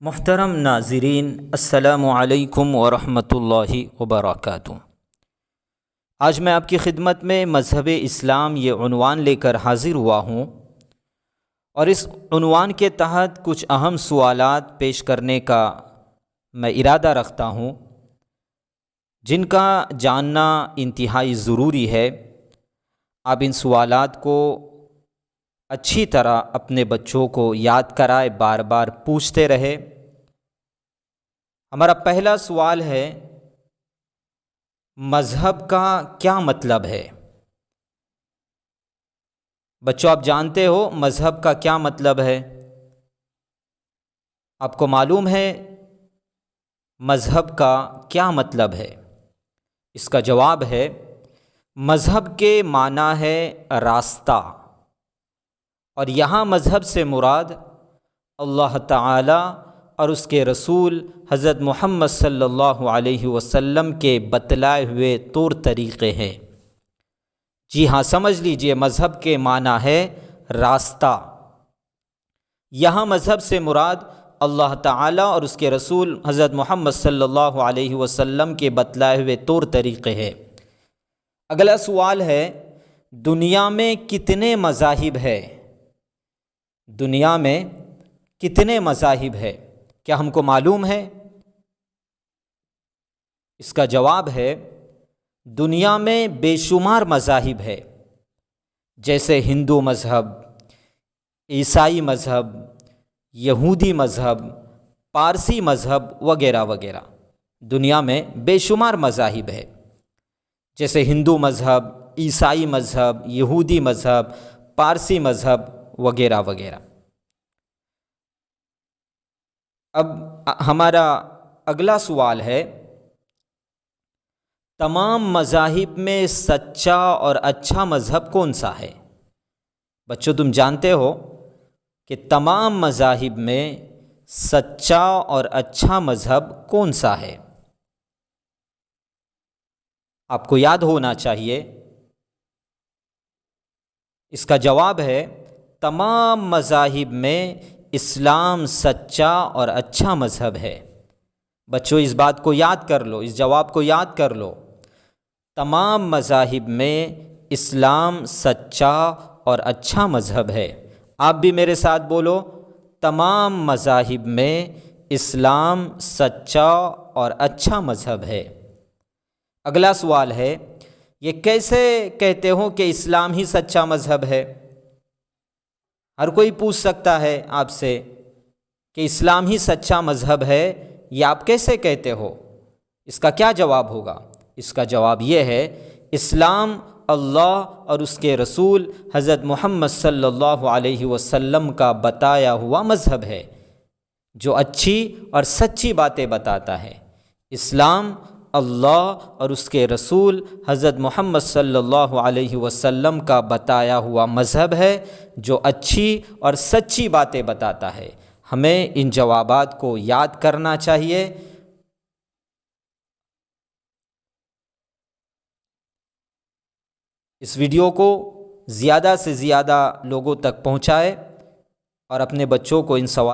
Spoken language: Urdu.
محترم ناظرین، السلام علیکم ورحمۃ اللہ وبرکاتہ۔ آج میں آپ کی خدمت میں مذہب اسلام یہ عنوان لے کر حاضر ہوا ہوں، اور اس عنوان کے تحت کچھ اہم سوالات پیش کرنے کا میں ارادہ رکھتا ہوں، جن کا جاننا انتہائی ضروری ہے۔ آپ ان سوالات کو اچھی طرح اپنے بچوں کو یاد کرائے، بار بار پوچھتے رہے۔ ہمارا پہلا سوال ہے، مذہب کا کیا مطلب ہے؟ بچوں، آپ جانتے ہو مذہب کا کیا مطلب ہے؟ آپ کو معلوم ہے مذہب کا کیا مطلب ہے؟ اس کا جواب ہے، مذہب کے معنی ہے راستہ، اور یہاں مذہب سے مراد اللہ تعالی اور اس کے رسول حضرت محمد صلی اللہ علیہ وسلم کے بتلائے ہوئے طور طریقے ہیں۔ جی ہاں، سمجھ لیجئے، مذہب کے معنی ہے راستہ۔ یہاں مذہب سے مراد اللہ تعالی اور اس کے رسول حضرت محمد صلی اللہ علیہ وسلم کے بتلائے ہوئے طور طریقے ہیں۔ اگلا سوال ہے، دنیا میں کتنے مذاہب ہیں؟ دنیا میں کتنے مذاہب ہیں؟ کیا ہم کو معلوم ہے؟ اس کا جواب ہے، دنیا میں بے شمار مذاہب ہے، جیسے ہندو مذہب، عیسائی مذہب، یہودی مذہب، پارسی مذہب وغیرہ وغیرہ۔ دنیا میں بے شمار مذاہب ہے، جیسے ہندو مذہب، عیسائی مذہب، یہودی مذہب، پارسی مذہب وغیرہ وغیرہ۔ اب ہمارا اگلا سوال ہے، تمام مذاہب میں سچا اور اچھا مذہب کون سا ہے؟ بچوں، تم جانتے ہو کہ تمام مذاہب میں سچا اور اچھا مذہب کون سا ہے؟ آپ کو یاد ہونا چاہیے۔ اس کا جواب ہے، تمام مذاہب میں اسلام سچا اور اچھا مذہب ہے۔ بچوں، اس بات کو یاد کر لو، اس جواب کو یاد کر لو۔ تمام مذاہب میں اسلام سچا اور اچھا مذہب ہے۔ آپ بھی میرے ساتھ بولو، تمام مذاہب میں اسلام سچا اور اچھا مذہب ہے۔ اگلا سوال ہے، یہ کیسے کہتے ہو کہ اسلام ہی سچا مذہب ہے؟ ہر کوئی پوچھ سکتا ہے آپ سے کہ اسلام ہی سچا مذہب ہے، یہ آپ کیسے کہتے ہو؟ اس کا کیا جواب ہوگا؟ اس کا جواب یہ ہے، اسلام اللہ اور اس کے رسول حضرت محمد صلی اللہ علیہ وسلم کا بتایا ہوا مذہب ہے، جو اچھی اور سچی باتیں بتاتا ہے۔ اسلام اللہ اور اس کے رسول حضرت محمد صلی اللہ علیہ وسلم کا بتایا ہوا مذہب ہے، جو اچھی اور سچی باتیں بتاتا ہے۔ ہمیں ان جوابات کو یاد کرنا چاہیے۔ اس ویڈیو کو زیادہ سے زیادہ لوگوں تک پہنچائے، اور اپنے بچوں کو ان سوال